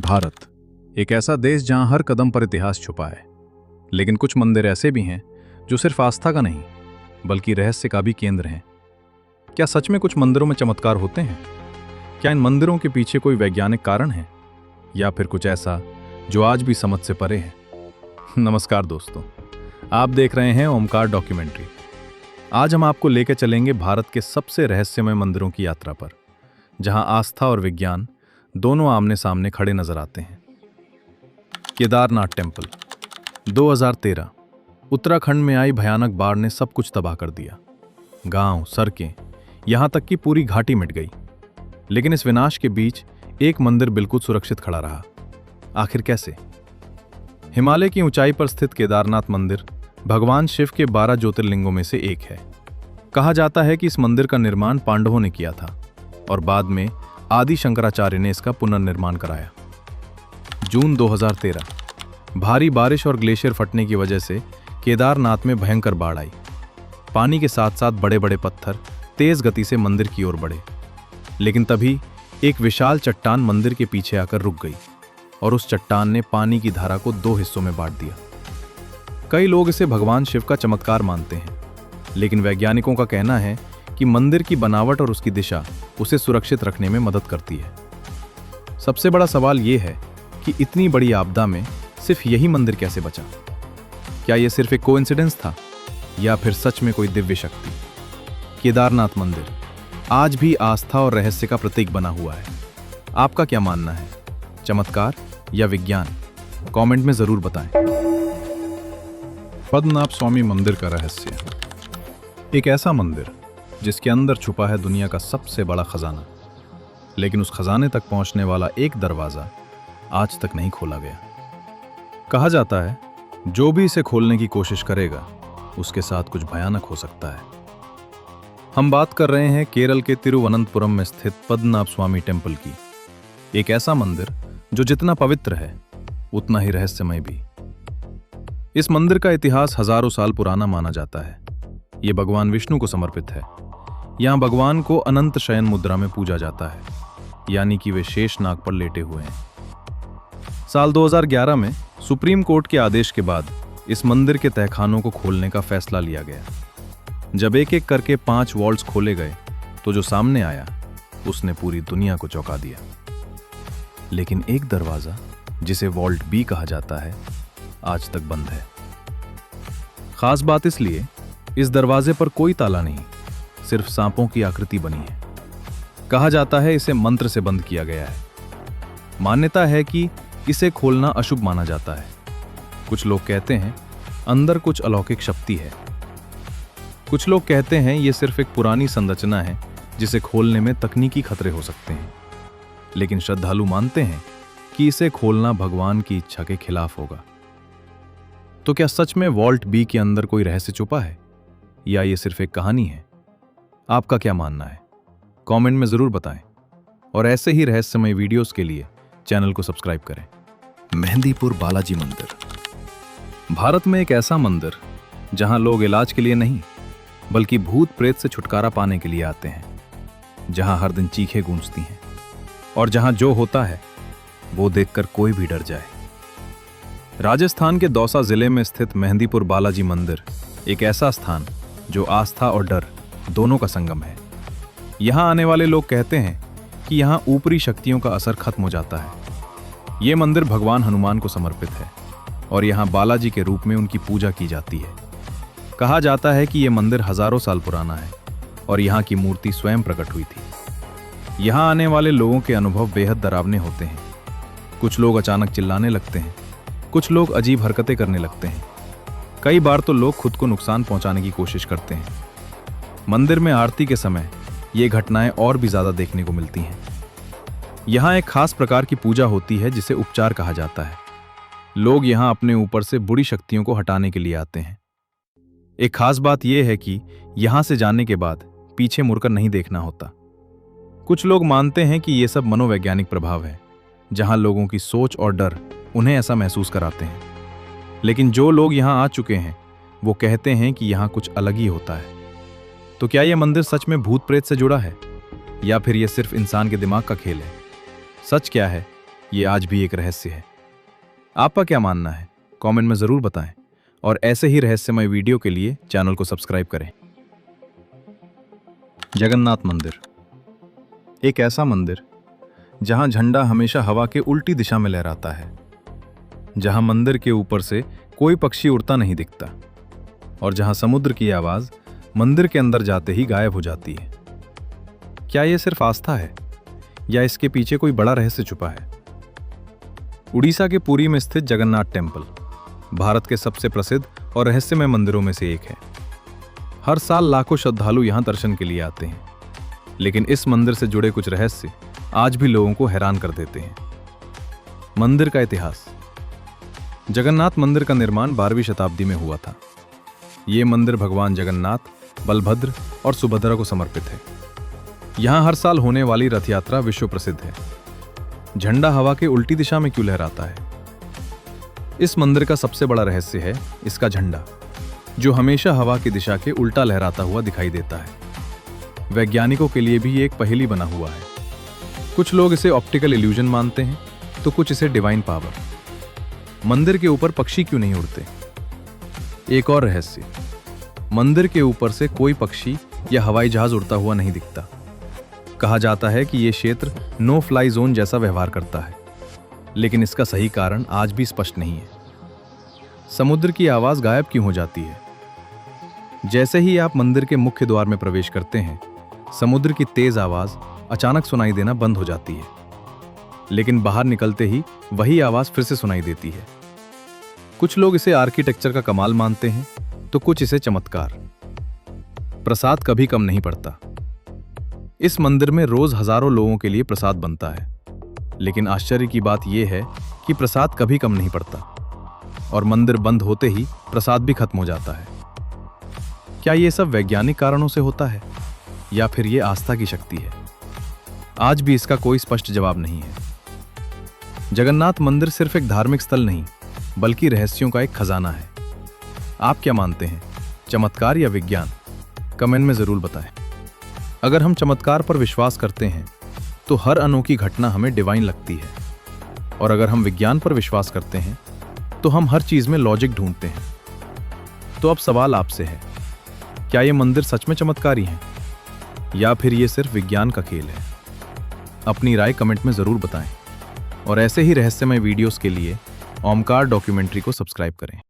भारत एक ऐसा देश जहां हर कदम पर इतिहास छुपा है। लेकिन कुछ मंदिर ऐसे भी हैं जो सिर्फ आस्था का नहीं बल्कि रहस्य का भी केंद्र हैं। क्या सच में कुछ मंदिरों में चमत्कार होते हैं? क्या इन मंदिरों के पीछे कोई वैज्ञानिक कारण है या फिर कुछ ऐसा जो आज भी समझ से परे है? नमस्कार दोस्तों, आप देख रहे हैं ओमकार डॉक्यूमेंट्री। आज हम आपको लेकर चलेंगे भारत के सबसे रहस्यमय मंदिरों की यात्रा पर, जहां आस्था और विज्ञान दोनों आमने सामने खड़े नजर आते हैं। केदारनाथ टेम्पल 2013 उत्तराखंड में आई भयानक बाढ़ ने सब कुछ तबाह कर दिया। गांव, सड़कें, यहां तक कि पूरी घाटी मिट गई। लेकिन इस विनाश के बीच एक मंदिर बिल्कुल सुरक्षित खड़ा रहा। आखिर कैसे? हिमालय की ऊंचाई पर स्थित केदारनाथ मंदिर भगवान शिव के 12 ज्योतिर्लिंगों में से एक है। कहा जाता है कि इस मंदिर का निर्माण पांडवों ने किया था और बाद में आदि शंकराचार्य ने इसका पुनर्निर्माण कराया। जून 2013 भारी बारिश और ग्लेशियर फटने की वजह से केदारनाथ में भयंकर बाढ़ आई। पानी के साथ साथ बड़े बड़े पत्थर तेज गति से मंदिर की ओर बढ़े। लेकिन तभी एक विशाल चट्टान मंदिर के पीछे आकर रुक गई और उस चट्टान ने पानी की धारा को 2 हिस्सों में बांट दिया। कई लोग इसे भगवान शिव का चमत्कार मानते हैं, लेकिन वैज्ञानिकों का कहना है कि मंदिर की बनावट और उसकी दिशा उसे सुरक्षित रखने में मदद करती है। सबसे बड़ा सवाल यह है कि इतनी बड़ी आपदा में सिर्फ यही मंदिर कैसे बचा? क्या यह सिर्फ एक कोइंसिडेंस था या फिर सच में कोई दिव्य शक्ति? केदारनाथ मंदिर आज भी आस्था और रहस्य का प्रतीक बना हुआ है। आपका क्या मानना है? चमत्कार या विज्ञान? कमेंट में जरूर बताएं। पद्मनाभ स्वामी मंदिर का रहस्य। एक ऐसा मंदिर जिसके अंदर छुपा है दुनिया का सबसे बड़ा खजाना, लेकिन उस खजाने तक पहुंचने वाला एक दरवाजा आज तक नहीं खोला गया। कहा जाता है जो भी इसे खोलने की कोशिश करेगा उसके साथ कुछ भयानक हो सकता है। हम बात कर रहे हैं केरल के तिरुवनंतपुरम में स्थित पद्मनाभ स्वामी टेम्पल की। एक ऐसा मंदिर जो जितना पवित्र है उतना ही रहस्यमय भी। इस मंदिर का इतिहास हजारों साल पुराना माना जाता है। यह भगवान विष्णु को समर्पित है। यहां भगवान को अनंत शयन मुद्रा में पूजा जाता है, यानी कि वे शेष नाग पर लेटे हुए हैं। साल 2011 में सुप्रीम कोर्ट के आदेश के बाद इस मंदिर के तहखानों को खोलने का फैसला लिया गया। जब एक एक करके 5 वॉल्ट्स खोले गए तो जो सामने आया उसने पूरी दुनिया को चौंका दिया। लेकिन एक दरवाजा, जिसे वॉल्ट बी कहा जाता है, आज तक बंद है। खास बात इसलिए इस दरवाजे पर कोई ताला नहीं, सिर्फ सांपों की आकृति बनी है। कहा जाता है इसे मंत्र से बंद किया गया है। मान्यता है कि इसे खोलना अशुभ माना जाता है। कुछ लोग कहते हैं अंदर कुछ अलौकिक शक्ति है। कुछ लोग कहते हैं यह सिर्फ एक पुरानी संरचना है जिसे खोलने में तकनीकी खतरे हो सकते हैं। लेकिन श्रद्धालु मानते हैं कि इसे खोलना भगवान की इच्छा के खिलाफ होगा। तो क्या सच में वॉल्ट बी के अंदर कोई रहस्य छुपा है या यह सिर्फ एक कहानी है? आपका क्या मानना है? कमेंट में जरूर बताएं और ऐसे ही रहस्यमय वीडियोस के लिए चैनल को सब्सक्राइब करें। मेहंदीपुर बालाजी मंदिर। भारत में एक ऐसा मंदिर जहां लोग इलाज के लिए नहीं बल्कि भूत प्रेत से छुटकारा पाने के लिए आते हैं, जहां हर दिन चीखें गूंजती हैं और जहां जो होता है वो देखकर कोई भी डर जाए। राजस्थान के दौसा जिले में स्थित मेहंदीपुर बालाजी मंदिर एक ऐसा स्थान जो आस्था और डर दोनों का संगम है। यहां आने वाले लोग कहते हैं कि यहां ऊपरी शक्तियों का असर खत्म हो जाता है। यह मंदिर भगवान हनुमान को समर्पित है और यहां बालाजी के रूप में उनकी पूजा की जाती है। कहा जाता है कि यह मंदिर हजारों साल पुराना है और यहां की मूर्ति स्वयं प्रकट हुई थी। यहां आने वाले लोगों के अनुभव बेहद डरावने होते हैं। कुछ लोग अचानक चिल्लाने लगते हैं, कुछ लोग अजीब हरकतें करने लगते हैं। कई बार तो लोग खुद को नुकसान पहुंचाने की कोशिश करते हैं। मंदिर में आरती के समय ये घटनाएं और भी ज्यादा देखने को मिलती हैं। यहां एक खास प्रकार की पूजा होती है जिसे उपचार कहा जाता है। लोग यहां अपने ऊपर से बुरी शक्तियों को हटाने के लिए आते हैं। एक खास बात यह है कि यहां से जाने के बाद पीछे मुड़कर नहीं देखना होता। कुछ लोग मानते हैं कि यह सब मनोवैज्ञानिक प्रभाव है, जहां लोगों की सोच और डर उन्हें ऐसा महसूस कराते हैं। लेकिन जो लोग यहां आ चुके हैं वो कहते हैं कि यहां कुछ अलग ही होता है। तो क्या यह मंदिर सच में भूत प्रेत से जुड़ा है या फिर यह सिर्फ इंसान के दिमाग का खेल है? सच क्या है ये आज भी एक रहस्य है। आपका क्या मानना है कमेंट में जरूर बताएं और ऐसे ही रहस्यमय वीडियो के लिए चैनल को सब्सक्राइब करें। जगन्नाथ मंदिर एक ऐसा मंदिर जहां झंडा हमेशा हवा के उल्टी दिशा में लहराता है, जहां मंदिर के ऊपर से कोई पक्षी उड़ता नहीं दिखता और जहां समुद्र की आवाज मंदिर के अंदर जाते ही गायब हो जाती है। क्या यह सिर्फ आस्था है या इसके पीछे कोई बड़ा रहस्य छुपा है? उड़ीसा के पुरी में स्थित जगन्नाथ टेम्पल भारत के सबसे प्रसिद्ध और रहस्यमय मंदिरों में से एक है। हर साल लाखों श्रद्धालु यहां दर्शन के लिए आते हैं, लेकिन इस मंदिर से जुड़े कुछ रहस्य आज भी लोगों को हैरान कर देते हैं। मंदिर का इतिहास। जगन्नाथ मंदिर का निर्माण 12वीं शताब्दी में हुआ था। ये मंदिर भगवान जगन्नाथ, बलभद्र और सुभद्रा को समर्पित है। यहां हर साल होने वाली रथ यात्रा विश्व प्रसिद्ध है। झंडा हवा के उल्टी दिशा में क्यों लहराता है? इस मंदिर का सबसे बड़ा रहस्य है इसका झंडा, जो हमेशा हवा की दिशा के उल्टा लहराता हुआ दिखाई देता है। वैज्ञानिकों के लिए भी ये एक पहेली बना हुआ है। कुछ लोग इसे ऑप्टिकल इल्यूजन मानते हैं, तो कुछ इसे डिवाइन पावर। मंदिर के ऊपर पक्षी क्यों नहीं उड़ते? एक और रहस्य, मंदिर के ऊपर से कोई पक्षी या हवाई जहाज उड़ता हुआ नहीं दिखता। कहा जाता है कि यह क्षेत्र नो फ्लाई जोन जैसा व्यवहार करता है, लेकिन इसका सही कारण आज भी स्पष्ट नहीं है। समुद्र की आवाज गायब क्यों हो जाती है? जैसे ही आप मंदिर के मुख्य द्वार में प्रवेश करते हैं, समुद्र की तेज आवाज अचानक सुनाई देना बंद हो जाती है, लेकिन बाहर निकलते ही वही आवाज फिर से सुनाई देती है। कुछ लोग इसे आर्किटेक्चर का कमाल मानते हैं, तो कुछ इसे चमत्कार। प्रसाद कभी कम नहीं पड़ता। इस मंदिर में रोज हजारों लोगों के लिए प्रसाद बनता है, लेकिन आश्चर्य की बात यह है कि प्रसाद कभी कम नहीं पड़ता और मंदिर बंद होते ही प्रसाद भी खत्म हो जाता है। क्या यह सब वैज्ञानिक कारणों से होता है या फिर यह आस्था की शक्ति है? आज भी इसका कोई स्पष्ट जवाब नहीं है। जगन्नाथ मंदिर सिर्फ एक धार्मिक स्थल नहीं, बल्कि रहस्यों का एक खजाना है। आप क्या मानते हैं, चमत्कार या विज्ञान? कमेंट में जरूर बताएं। अगर हम चमत्कार पर विश्वास करते हैं तो हर अनोखी घटना हमें डिवाइन लगती है, और अगर हम विज्ञान पर विश्वास करते हैं तो हम हर चीज में लॉजिक ढूंढते हैं। तो अब सवाल आपसे है, क्या ये मंदिर सच में चमत्कारी है या फिर ये सिर्फ विज्ञान का खेल है? अपनी राय कमेंट में जरूर बताएं और ऐसे ही रहस्यमय वीडियोस के लिए ओमकार डॉक्यूमेंट्री को सब्सक्राइब करें।